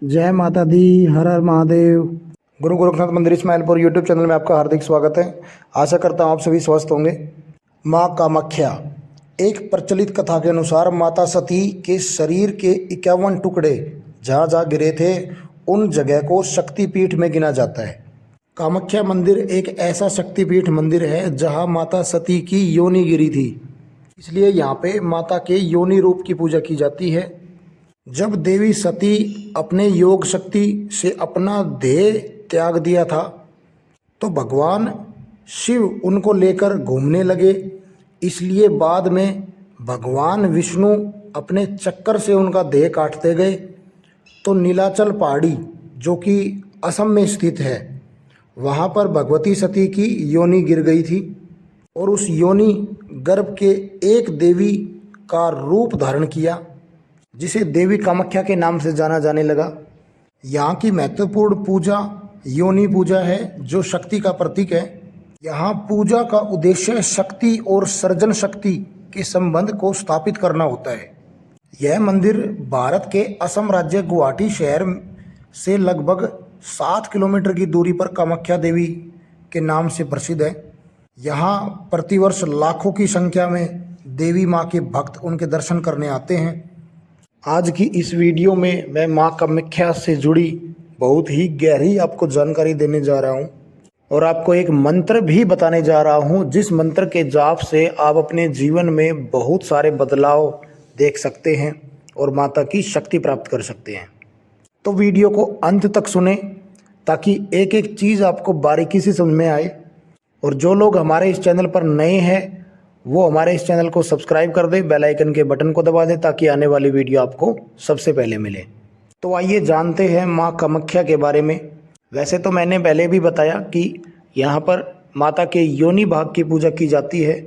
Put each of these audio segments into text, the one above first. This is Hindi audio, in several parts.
जय माता दी। हर हर महादेव। गुरु गोरखनाथ मंदिर इस्माइलपुर यूट्यूब चैनल में आपका हार्दिक स्वागत है। आशा करता हूँ आप सभी स्वस्थ होंगे। माँ कामाख्या। एक प्रचलित कथा के अनुसार माता सती के शरीर के 51 टुकड़े जहाँ जहाँ गिरे थे उन जगह को शक्तिपीठ में गिना जाता है। कामाख्या मंदिर एक ऐसा शक्तिपीठ मंदिर है जहाँ माता सती की योनि गिरी थी, इसलिए यहाँ पे माता के योनि रूप की पूजा की जाती है। जब देवी सती अपने योग शक्ति से अपना देह त्याग दिया था तो भगवान शिव उनको लेकर घूमने लगे, इसलिए बाद में भगवान विष्णु अपने चक्कर से उनका देह काटते गए तो नीलाचल पहाड़ी जो कि असम में स्थित है वहाँ पर भगवती सती की योनि गिर गई थी और उस योनि गर्भ के एक देवी का रूप धारण किया जिसे देवी कामाख्या के नाम से जाना जाने लगा। यहाँ की महत्वपूर्ण पूजा योनि पूजा है जो शक्ति का प्रतीक है। यहाँ पूजा का उद्देश्य शक्ति और सर्जन शक्ति के संबंध को स्थापित करना होता है। यह मंदिर भारत के असम राज्य गुवाहाटी शहर से लगभग 7 किलोमीटर की दूरी पर कामाख्या देवी के नाम से प्रसिद्ध है। यहाँ प्रतिवर्ष लाखों की संख्या में देवी माँ के भक्त उनके दर्शन करने आते हैं। आज की इस वीडियो में मैं माँ कामाख्या से जुड़ी बहुत ही गहरी आपको जानकारी देने जा रहा हूँ और आपको एक मंत्र भी बताने जा रहा हूँ जिस मंत्र के जाप से आप अपने जीवन में बहुत सारे बदलाव देख सकते हैं और माता की शक्ति प्राप्त कर सकते हैं। तो वीडियो को अंत तक सुने ताकि एक एक चीज़ आपको बारीकी से समझ में आए। और जो लोग हमारे इस चैनल पर नए हैं वो हमारे इस चैनल को सब्सक्राइब कर दे, बेल आइकन के बटन को दबा दे ताकि आने वाली वीडियो आपको सबसे पहले मिले। तो आइए जानते हैं माँ कामाख्या के बारे में। वैसे तो मैंने पहले भी बताया कि यहाँ पर माता के योनि भाग की पूजा की जाती है।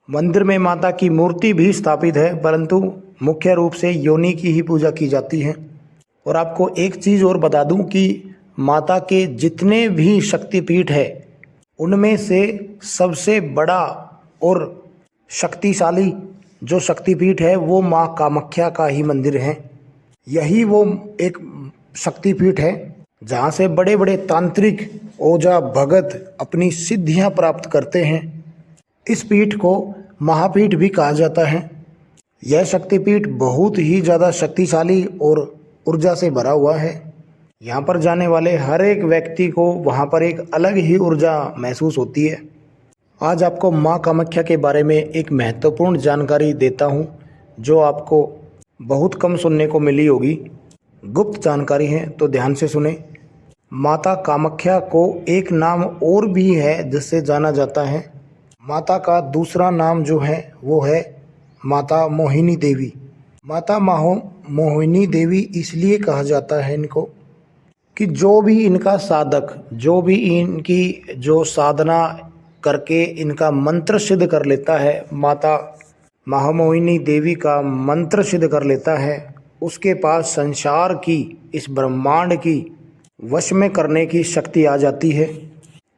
मंदिर में माता की मूर्ति भी स्थापित है परंतु मुख्य रूप से योनि की ही पूजा की जाती है। और आपको एक चीज़ और बता दूं कि माता के जितने भी शक्तिपीठ है उनमें से सबसे बड़ा और शक्तिशाली जो शक्तिपीठ है वो माँ कामाख्या का ही मंदिर है। यही वो एक शक्तिपीठ है जहाँ से बड़े बड़े तांत्रिक ओझा भगत अपनी सिद्धियाँ प्राप्त करते हैं। इस पीठ को महापीठ भी कहा जाता है। यह शक्तिपीठ बहुत ही ज़्यादा शक्तिशाली और ऊर्जा से भरा हुआ है। यहाँ पर जाने वाले हर एक व्यक्ति को वहाँ पर एक अलग ही ऊर्जा महसूस होती है। आज आपको माँ कामाख्या के बारे में एक महत्वपूर्ण जानकारी देता हूँ जो आपको बहुत कम सुनने को मिली होगी। गुप्त जानकारी है तो ध्यान से सुने। माता कामाख्या को एक नाम और भी है जिससे जाना जाता है। माता का दूसरा नाम जो है वो है माता मोहिनी देवी। माता मोहिनी देवी इसलिए कहा जाता है इनको कि जो भी इनका साधक, जो भी इनकी जो साधना करके इनका मंत्र सिद्ध कर लेता है, माता महामोहिनी देवी का मंत्र सिद्ध कर लेता है, उसके पास संसार की इस ब्रह्मांड की वश में करने की शक्ति आ जाती है।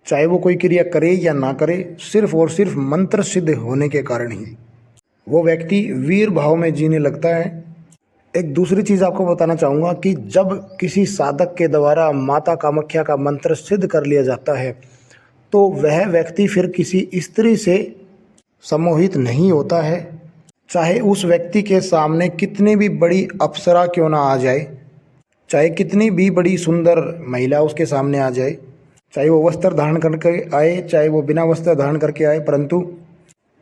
चाहे वो कोई क्रिया करे या ना करे, सिर्फ और सिर्फ मंत्र सिद्ध होने के कारण ही वो व्यक्ति वीर भाव में जीने लगता है। एक दूसरी चीज़ आपको बताना चाहूँगा कि जब किसी साधक के द्वारा माता कामाख्या का मंत्र सिद्ध कर लिया जाता है तो वह व्यक्ति फिर किसी स्त्री से सम्मोहित नहीं होता है। चाहे उस व्यक्ति के सामने कितनी भी बड़ी अप्सरा क्यों ना आ जाए, चाहे कितनी भी बड़ी सुंदर महिला उसके सामने आ जाए, चाहे वो वस्त्र धारण करके आए चाहे वो बिना वस्त्र धारण करके आए, परंतु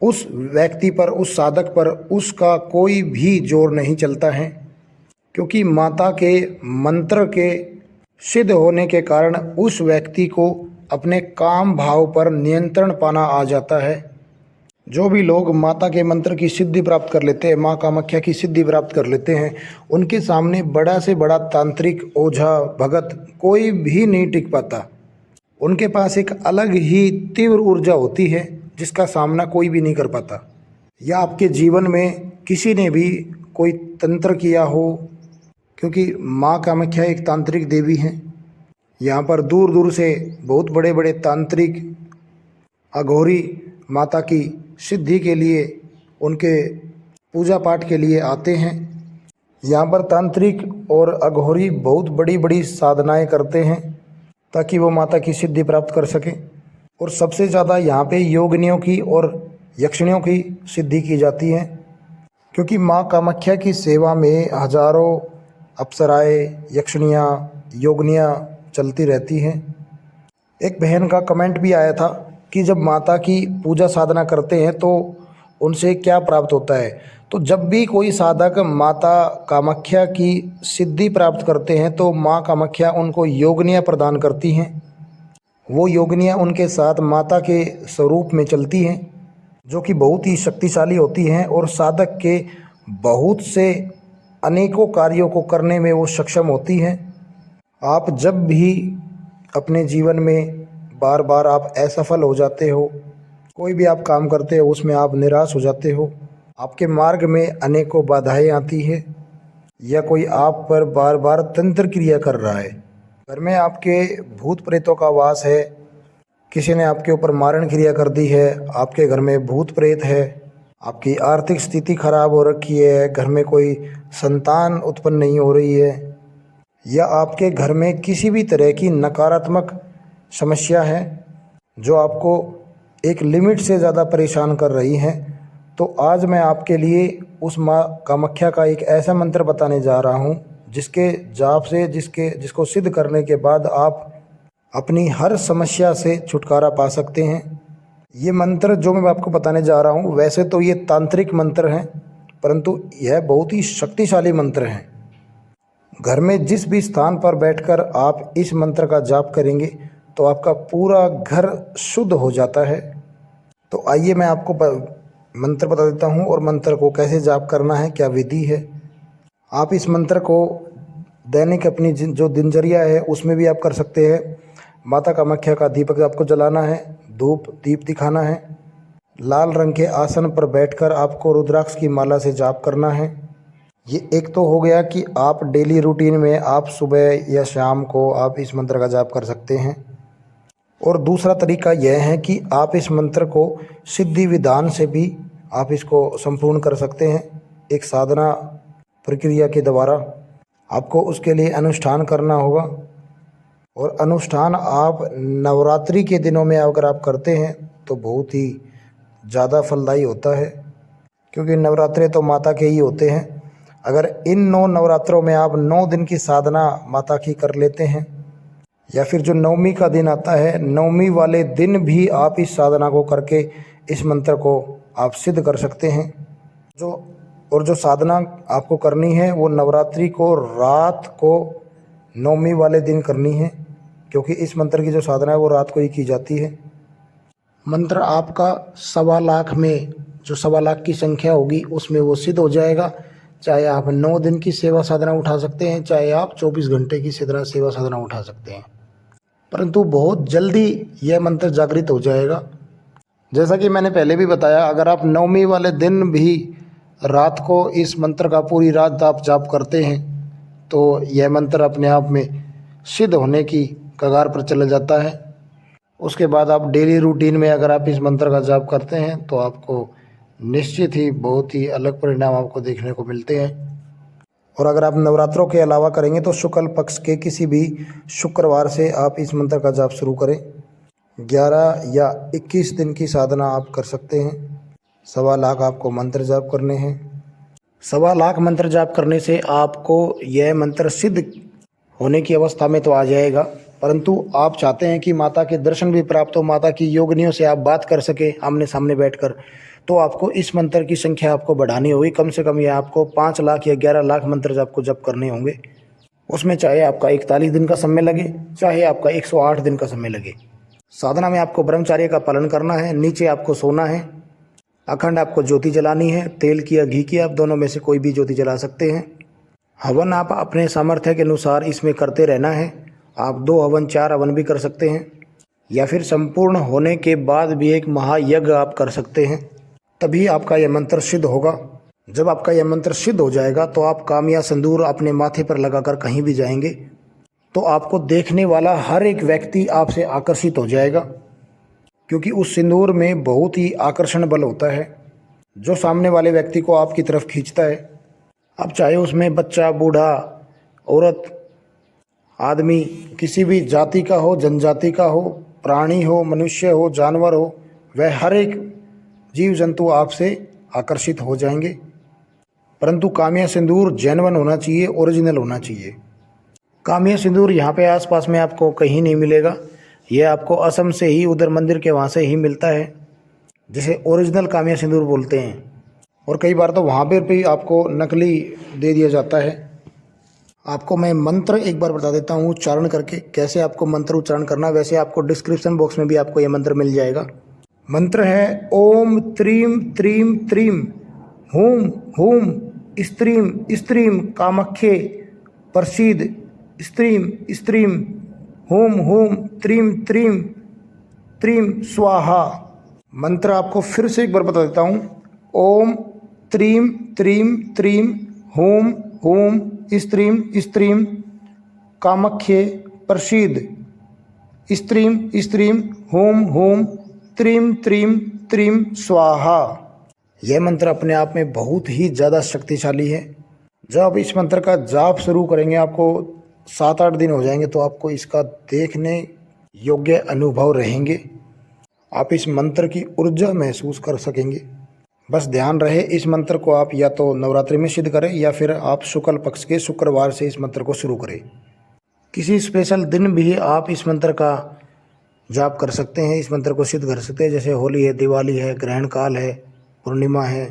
उस व्यक्ति पर, उस साधक पर उसका कोई भी जोर नहीं चलता है क्योंकि माता के मंत्र के सिद्ध होने के कारण उस व्यक्ति को अपने काम भाव पर नियंत्रण पाना आ जाता है। जो भी लोग माता के मंत्र की सिद्धि प्राप्त कर लेते हैं, माँ कामाख्या की सिद्धि प्राप्त कर लेते हैं, उनके सामने बड़ा से बड़ा तांत्रिक ओझा भगत कोई भी नहीं टिक पाता। उनके पास एक अलग ही तीव्र ऊर्जा होती है जिसका सामना कोई भी नहीं कर पाता। या आपके जीवन में किसी ने भी कोई तंत्र किया हो, क्योंकि माँ कामाख्या एक तांत्रिक देवी हैं। यहाँ पर दूर दूर से बहुत बड़े बड़े तांत्रिक अघोरी माता की सिद्धि के लिए, उनके पूजा पाठ के लिए आते हैं। यहाँ पर तांत्रिक और अघोरी बहुत बड़ी बड़ी साधनाएं करते हैं ताकि वो माता की सिद्धि प्राप्त कर सके। और सबसे ज़्यादा यहाँ पे योगिनियों की और यक्षिणियों की सिद्धि की जाती है, क्योंकि माँ कामाख्या की सेवा में हजारों अप्सराएं, यक्षिणियाँ, योगिनियाँ चलती रहती हैं। एक बहन का कमेंट भी आया था कि जब माता की पूजा साधना करते हैं तो उनसे क्या प्राप्त होता है। तो जब भी कोई साधक माता कामाख्या की सिद्धि प्राप्त करते हैं तो माँ कामाख्या उनको योगिनियाँ प्रदान करती हैं। वो योगिनियाँ उनके साथ माता के स्वरूप में चलती हैं, जो कि बहुत ही शक्तिशाली होती हैं और साधक के बहुत से अनेकों कार्यों को करने में वो सक्षम होती हैं। आप जब भी अपने जीवन में बार बार आप असफल हो जाते हो, कोई भी आप काम करते हो उसमें आप निराश हो जाते हो, आपके मार्ग में अनेकों बाधाएं आती है, या कोई आप पर बार बार तंत्र क्रिया कर रहा है, घर में आपके भूत प्रेतों का वास है, किसी ने आपके ऊपर मारण क्रिया कर दी है, आपके घर में भूत प्रेत है, आपकी आर्थिक स्थिति खराब हो रखी है, घर में कोई संतान उत्पन्न नहीं हो रही है, या आपके घर में किसी भी तरह की नकारात्मक समस्या है जो आपको एक लिमिट से ज़्यादा परेशान कर रही हैं, तो आज मैं आपके लिए उस माँ कामाख्या का एक ऐसा मंत्र बताने जा रहा हूँ जिसके जाप से जिसको सिद्ध करने के बाद आप अपनी हर समस्या से छुटकारा पा सकते हैं। ये मंत्र जो मैं आपको बताने जा रहा हूँ, वैसे तो ये तांत्रिक मंत्र हैं, परंतु यह बहुत ही शक्तिशाली मंत्र हैं। घर में जिस भी स्थान पर बैठकर आप इस मंत्र का जाप करेंगे तो आपका पूरा घर शुद्ध हो जाता है। तो आइए मैं आपको मंत्र बता देता हूँ और मंत्र को कैसे जाप करना है, क्या विधि है। आप इस मंत्र को दैनिक अपनी जो दिनचर्या है उसमें भी आप कर सकते हैं। माता कामाख्या का दीपक आपको जलाना है, धूप दीप दिखाना है, लाल रंग के आसन पर बैठकर आपको रुद्राक्ष की माला से जाप करना है। ये एक तो हो गया कि आप डेली रूटीन में आप सुबह या शाम को आप इस मंत्र का जाप कर सकते हैं। और दूसरा तरीका यह है कि आप इस मंत्र को सिद्धि विधान से भी आप इसको संपूर्ण कर सकते हैं। एक साधना प्रक्रिया के द्वारा आपको उसके लिए अनुष्ठान करना होगा, और अनुष्ठान आप नवरात्रि के दिनों में अगर आप करते हैं तो बहुत ही ज़्यादा फलदायी होता है, क्योंकि नवरात्रे तो माता के ही होते हैं। अगर इन 9 नवरात्रों में आप 9 दिन की साधना माता की कर लेते हैं, या फिर जो नवमी का दिन आता है, नवमी वाले दिन भी आप इस साधना को करके इस मंत्र को आप सिद्ध कर सकते हैं। जो साधना आपको करनी है वो नवरात्रि को रात को नवमी वाले दिन करनी है, क्योंकि इस मंत्र की जो साधना है वो रात को ही की जाती है। मंत्र आपका 1.25 लाख में जो 1.25 लाख की संख्या होगी उसमें वो सिद्ध हो जाएगा। चाहे आप 9 दिन की सेवा साधना उठा सकते हैं, चाहे आप 24 घंटे की सेवा साधना उठा सकते हैं, परंतु बहुत जल्दी यह मंत्र जागृत हो जाएगा। जैसा कि मैंने पहले भी बताया, अगर आप नवमी वाले दिन भी रात को इस मंत्र का पूरी रात आप जाप करते हैं तो यह मंत्र अपने आप में सिद्ध होने की कगार पर चला जाता है। उसके बाद आप डेली रूटीन में अगर आप इस मंत्र का जाप करते हैं तो आपको निश्चित ही बहुत ही अलग परिणाम आपको देखने को मिलते हैं। और अगर आप नवरात्रों के अलावा करेंगे तो शुक्ल पक्ष के किसी भी शुक्रवार से आप इस मंत्र का जाप शुरू करें। 11 या 21 दिन की साधना आप कर सकते हैं। 1.25 लाख आपको मंत्र जाप करने हैं। 1.25 लाख मंत्र जाप करने से आपको यह मंत्र सिद्ध होने की अवस्था में तो आ जाएगा, परंतु आप चाहते हैं कि माता के दर्शन भी प्राप्त हो, माता की योगिनियों से आप बात कर सके आमने सामने बैठकर, तो आपको इस मंत्र की संख्या आपको बढ़ानी होगी। कम से कम यह आपको 5 लाख या 11 लाख मंत्र आपको जप करने होंगे। उसमें चाहे आपका 41 दिन का समय लगे, चाहे आपका 108 दिन का समय लगे। साधना में आपको ब्रह्मचर्य का पालन करना है, नीचे आपको सोना है, अखंड आपको ज्योति जलानी है, तेल की या घी की, आप दोनों में से कोई भी ज्योति जला सकते हैं। हवन आप अपने सामर्थ्य के अनुसार इसमें करते रहना है। आप 2 हवन 4 हवन भी कर सकते हैं, या फिर संपूर्ण होने के बाद भी एक महायज्ञ आप कर सकते हैं, तभी आपका यह मंत्र सिद्ध होगा। जब आपका यह मंत्र सिद्ध हो जाएगा तो आप काम या सिंदूर अपने माथे पर लगाकर कहीं भी जाएंगे तो आपको देखने वाला हर एक व्यक्ति आपसे आकर्षित हो जाएगा, क्योंकि उस सिंदूर में बहुत ही आकर्षण बल होता है जो सामने वाले व्यक्ति को आपकी तरफ खींचता है। अब चाहे उसमें बच्चा, बूढ़ा, औरत, आदमी, किसी भी जाति का हो, जनजाति का हो, प्राणी हो, मनुष्य हो, जानवर हो, वह हर एक जीव जंतु आपसे आकर्षित हो जाएंगे। परंतु काम्या सिंदूर जेन्युइन होना चाहिए, ओरिजिनल होना चाहिए। काम्या सिंदूर यहाँ पे आसपास में आपको कहीं नहीं मिलेगा। यह आपको असम से ही, उधर मंदिर के वहाँ से ही मिलता है, जिसे ओरिजिनल काम्या सिंदूर बोलते हैं। और कई बार तो वहाँ पर भी आपको नकली दे दिया जाता है। आपको मैं मंत्र एक बार बता देता हूँ उच्चारण करके, कैसे आपको मंत्र उच्चारण करना। वैसे आपको डिस्क्रिप्शन बॉक्स में भी आपको ये मंत्र मिल जाएगा। मंत्र है ओम त्रीम त्रीम त्रीम हूम हूम स्त्रीम स्त्रीम कामाख्ये प्रसीद स्त्रीम स्त्रीम हूम हूम त्रीम त्रीम त्रीम स्वाहा। मंत्र आपको फिर से एक बार बता देता हूँ। ओम त्रीम त्रीम त्रीम हूम हूम स्त्रीम स्त्रीम कामाख्ये प्रसीद स्त्रीम स्त्रीम हूम हूम त्रीम त्रीम त्रीम स्वाहा। यह मंत्र अपने आप में बहुत ही ज़्यादा शक्तिशाली है। जब आप इस मंत्र का जाप शुरू करेंगे, आपको 7-8 दिन हो जाएंगे, तो आपको इसका देखने योग्य अनुभव रहेंगे। आप इस मंत्र की ऊर्जा महसूस कर सकेंगे। बस ध्यान रहे, इस मंत्र को आप या तो नवरात्रि में सिद्ध करें या फिर आप शुक्ल पक्ष के शुक्रवार से इस मंत्र को शुरू करें। किसी स्पेशल दिन भी आप इस मंत्र का जाप कर सकते हैं, इस मंत्र को सिद्ध कर सकते हैं, जैसे होली है, दिवाली है, ग्रहण काल है, पूर्णिमा है।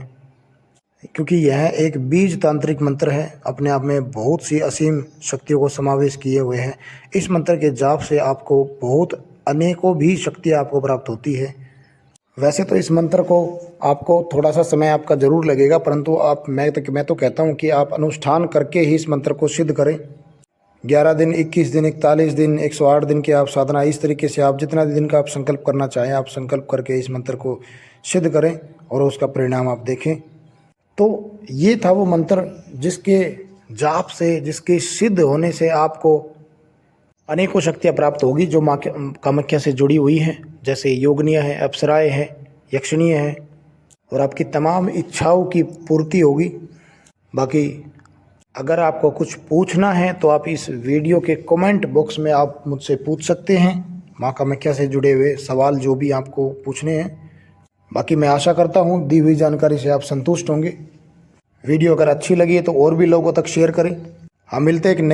क्योंकि यह एक बीज तांत्रिक मंत्र है, अपने आप में बहुत सी असीम शक्तियों को समावेश किए हुए हैं। इस मंत्र के जाप से आपको बहुत अनेकों भी शक्तियाँ आपको प्राप्त होती है। वैसे तो इस मंत्र को आपको थोड़ा सा समय आपका ज़रूर लगेगा, परंतु मैं तो कहता हूँ कि आप अनुष्ठान करके ही इस मंत्र को सिद्ध करें। 11 दिन, 21 दिन, 41 दिन, 108 दिन की आप साधना, इस तरीके से आप जितना दिन का आप संकल्प करना चाहें, आप संकल्प करके इस मंत्र को सिद्ध करें और उसका परिणाम आप देखें। तो ये था वो मंत्र जिसके जाप से, जिसके सिद्ध होने से आपको अनेकों शक्तियाँ प्राप्त होगी, जो माँ कामाख्या से जुड़ी हुई हैं, जैसे योगिनियाँ हैं, अप्सराएँ हैं, यक्षिणियाँ हैं, और आपकी तमाम इच्छाओं की पूर्ति होगी। बाकी अगर आपको कुछ पूछना है तो आप इस वीडियो के कमेंट बॉक्स में आप मुझसे पूछ सकते हैं, माँ कामाख्या से जुड़े हुए सवाल जो भी आपको पूछने हैं। बाकी मैं आशा करता हूँ दी हुई जानकारी से आप संतुष्ट होंगे। वीडियो अगर अच्छी लगी है तो और भी लोगों तक शेयर करें। हम मिलते हैं एक नई